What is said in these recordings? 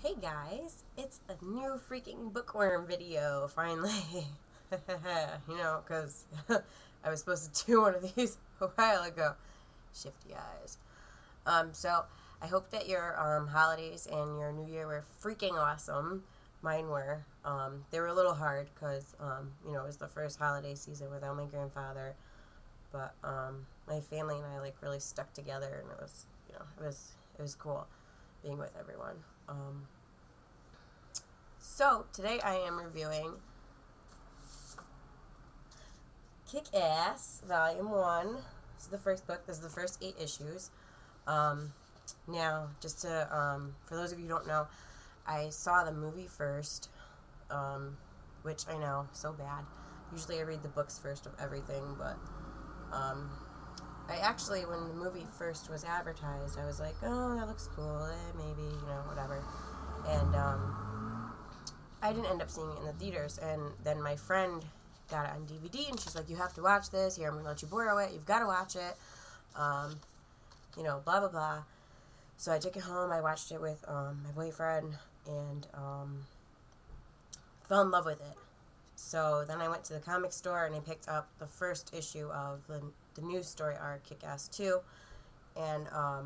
Hey guys, it's a new freaking bookworm video, finally. Because I was supposed to do one of these a while ago. Shifty eyes. So I hope that your holidays and your new year were freaking awesome. Mine were. They were a little hard because, it was the first holiday season without my grandfather. But my family and I really stuck together, and it was cool being with everyone. So today I am reviewing Kick-Ass Volume 1. This is the first book. This is the first 8 issues. Now, just to, for those of you who don't know, I saw the movie first, which I know, so bad. Usually I read the books first of everything, but I actually, when the movie first was advertised, I was like, oh, that looks cool, maybe, whatever. And I didn't end up seeing it in the theaters, and then my friend got it on DVD, and she's like, you have to watch this, here, I'm going to let you borrow it, you've got to watch it, blah, blah, blah. So I took it home, I watched it with my boyfriend, and fell in love with it. So then I went to the comic store, and I picked up the first issue of the news story arc, Kick-Ass 2, and I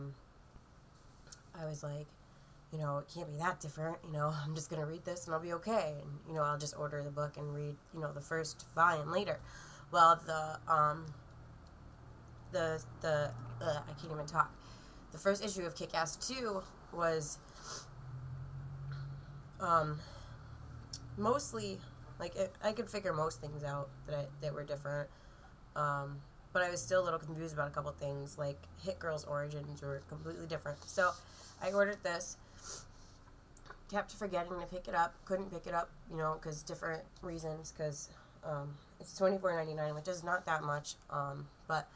was like, it can't be that different, I'm just going to read this and I'll be okay, and, I'll just order the book and read, the first volume later. Well, I can't even talk. The first issue of Kick-Ass 2 was, mostly, I could figure most things out that were different, but I was still a little confused about a couple things, like Hit Girl's origins were completely different. So I ordered this, kept forgetting to pick it up, couldn't pick it up, because different reasons, because it's $24.99, which is not that much, but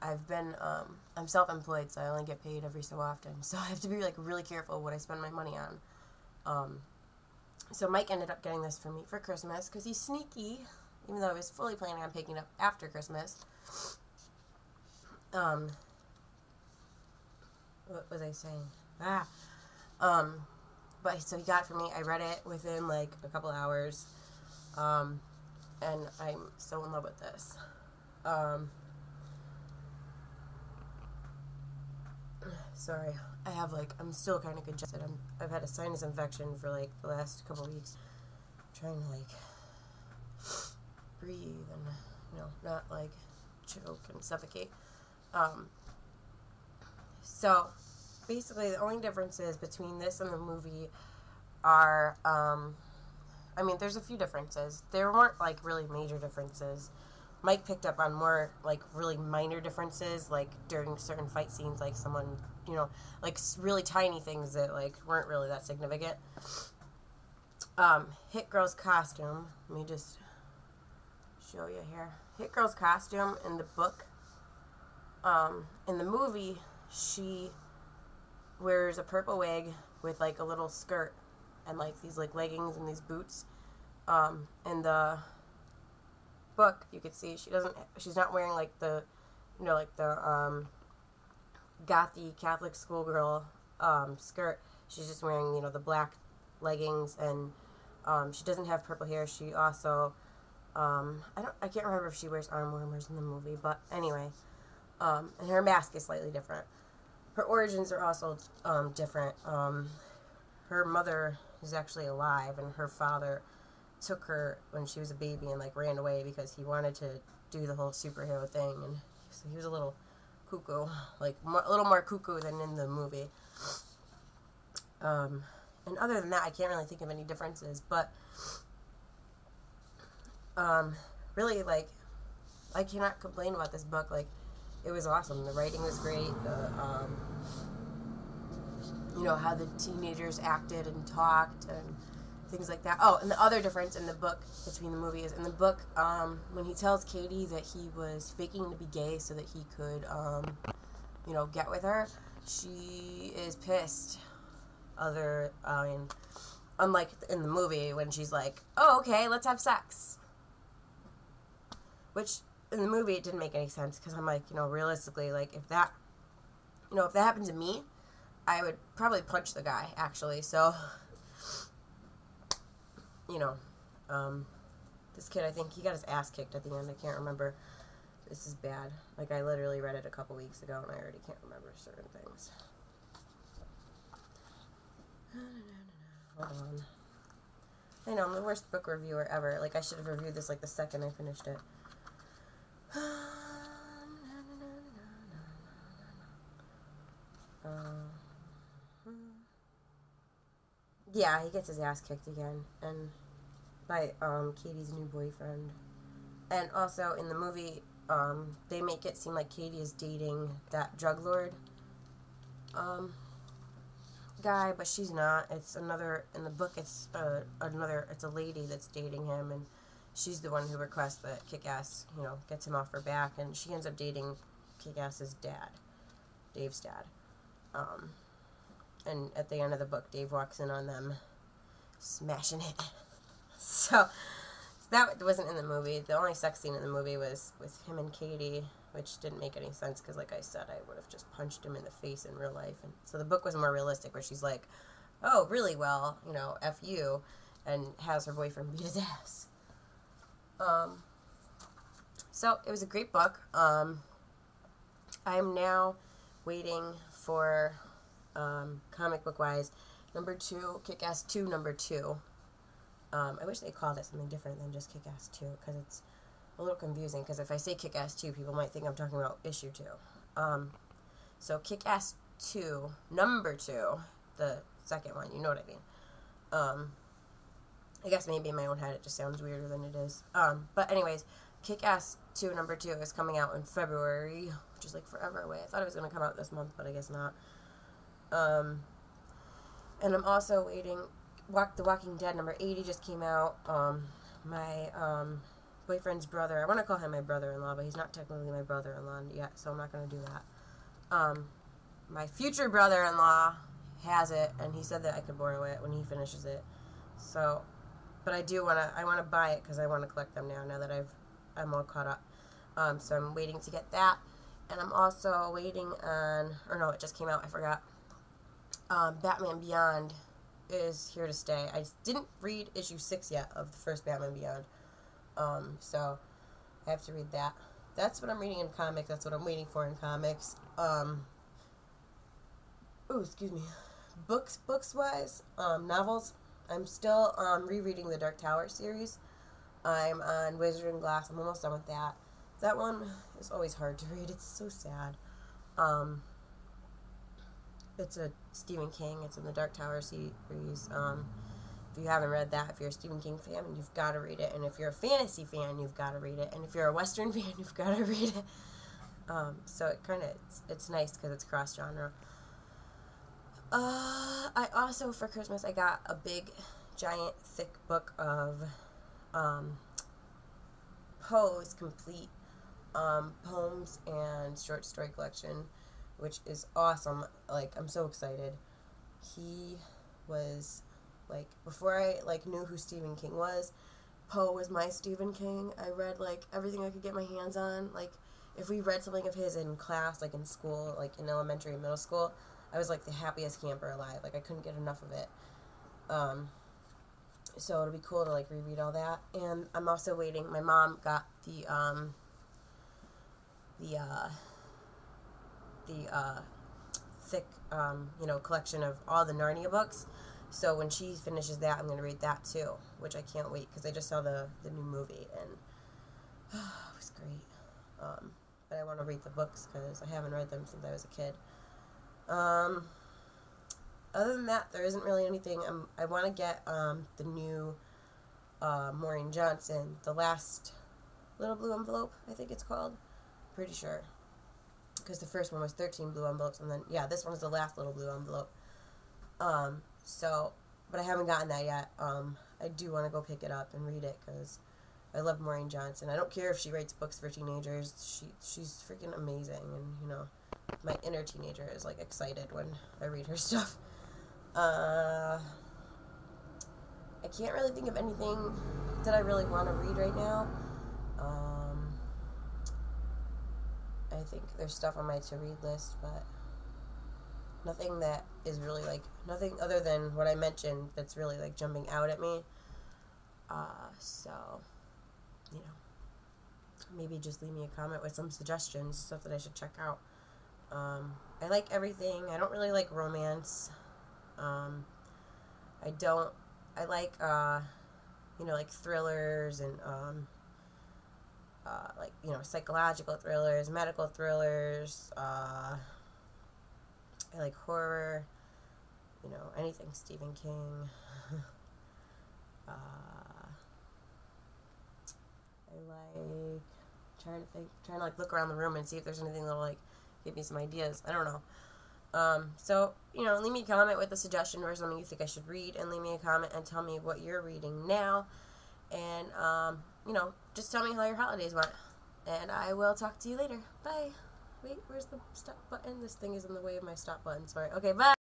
I'm self-employed, so I only get paid every so often, so I have to be really careful what I spend my money on. So Mike ended up getting this for me for Christmas, because he's sneaky, even though I was fully planning on picking it up after Christmas. What was I saying? But so he got it for me. I read it within a couple hours, and I'm so in love with this. Sorry, I'm still kind of congested. I've had a sinus infection for the last couple weeks. I'm trying to breathe and not choke and suffocate. So basically the only differences between this and the movie are, there's a few differences. There weren't really major differences. Mike picked up on more really minor differences, during certain fight scenes, someone, really tiny things that weren't really that significant. Hit Girl's costume, let me just show you here. Hit Girl's costume in the book, in the movie, she wears a purple wig with a little skirt and these leggings and these boots. In the book, you could see she's not wearing the gothy Catholic schoolgirl skirt. She's just wearing the black leggings, and she doesn't have purple hair. She also I can't remember if she wears arm warmers in the movie, but anyway, and her mask is slightly different. Her origins are also different. Her mother is actually alive, and her father took her when she was a baby and ran away because he wanted to do the whole superhero thing, and so he was a little cuckoo, a little more cuckoo than in the movie. And other than that, I can't really think of any differences, but really, I cannot complain about this book. It was awesome. The writing was great. How the teenagers acted and talked and things like that. Oh, and the other difference in the book between the movie is in the book, when he tells Katie that he was faking to be gay so that he could, get with her, she is pissed. Unlike in the movie when she's like, oh, okay, let's have sex. Which, in the movie, it didn't make any sense, because I'm realistically, if that happened to me, I would probably punch the guy, actually. So you know, this kid, I think he got his ass kicked at the end. I can't remember. This is bad. Like, I literally read it a couple weeks ago, and I already can't remember certain things. Hold on. I know, I'm the worst book reviewer ever. Like, I should have reviewed this, like, the second I finished it. Yeah, he gets his ass kicked again, and by Katie's new boyfriend. And also in the movie, they make it seem like Katie is dating that drug lord guy, but she's not. It's another, in the book, it's it's a lady that's dating him, and she's the one who requests that Kick-Ass, you know, gets him off her back, and she ends up dating Kick-Ass's dad, Dave's dad. And at the end of the book, Dave walks in on them smashing it. So that wasn't in the movie. The only sex scene in the movie was with him and Katie, which didn't make any sense because, like I said, I would have just punched him in the face in real life. And so the book was more realistic, where she's like, oh, really? Well, you know, F you, and has her boyfriend beat his ass. So it was a great book. I'm now waiting for, comic book wise, number 2, Kick-Ass 2, number 2. I wish they called it something different than just Kick-Ass 2, because it's a little confusing, because if I say Kick-Ass 2, people might think I'm talking about issue 2. So Kick-Ass 2, number 2, the second one, you know what I mean. I guess maybe in my own head it just sounds weirder than it is. But anyways, Kick-Ass 2, number 2 is coming out in February, which is like forever away. I thought it was going to come out this month, but I guess not. And I'm also waiting, The Walking Dead number 80 just came out. My boyfriend's brother, I want to call him my brother-in-law, but he's not technically my brother-in-law yet, so I'm not going to do that. My future brother-in-law has it, and he said that I could borrow it when he finishes it. So, but I want to buy it because I want to collect them now that I'm all caught up. So I'm waiting to get that. And I'm also waiting on, or no, it just came out, I forgot. Batman Beyond is here to stay. I didn't read issue 6 yet of the first Batman Beyond. So I have to read that. That's what I'm reading in comics. That's what I'm waiting for in comics. Excuse me. Books-wise, novels. I'm still rereading the Dark Tower series. I'm on Wizard and Glass. I'm almost done with that. That one is always hard to read. It's so sad. It's a Stephen King. It's in the Dark Tower series. If you haven't read that, if you're a Stephen King fan, you've got to read it. And if you're a fantasy fan, you've got to read it. And if you're a Western fan, you've got to read it. So it kind of, it's nice because it's cross-genre. I also, for Christmas, I got a big, giant, thick book of Poe's complete poems and short story collection, which is awesome. Like, I'm so excited. He was, like, before I, like, knew who Stephen King was, Poe was my Stephen King. I read, like, everything I could get my hands on. Like, if we read something of his in class, like, in school, like, in elementary and middle school, I was, like, the happiest camper alive. Like, I couldn't get enough of it. So it'll be cool to, like, reread all that. And I'm also waiting. My mom got the thick, collection of all the Narnia books. So when she finishes that, I'm going to read that too, which I can't wait, because I just saw the new movie, and it was great. But I want to read the books, because I haven't read them since I was a kid. Other than that, there isn't really anything. I want to get the new Maureen Johnson, The Last Little Blue Envelope, I think it's called. Pretty sure. Because the first one was 13 blue envelopes, and then, yeah, this one is the last little blue envelope. But I haven't gotten that yet. I do want to go pick it up and read it, because I love Maureen Johnson. I don't care if she writes books for teenagers. She's freaking amazing, and, my inner teenager is, like, excited when I read her stuff. I can't really think of anything that I really want to read right now. I think there's stuff on my to-read list, but nothing that is really, like, nothing other than what I mentioned that's really, like, jumping out at me. So, you know, maybe just leave me a comment with some suggestions, stuff that I should check out. I like everything. I don't really like romance. I like, you know, like thrillers and, like, you know, psychological thrillers, medical thrillers. I like horror, you know, anything Stephen King. I like trying to like look around the room and see if there's anything that'll like give me some ideas. I don't know. So, you know, leave me a comment with a suggestion or something you think I should read, and leave me a comment and tell me what you're reading now. And, you know, just tell me how your holidays went. And I will talk to you later. Bye. Wait, where's the stop button? This thing is in the way of my stop button. Sorry. Okay, bye.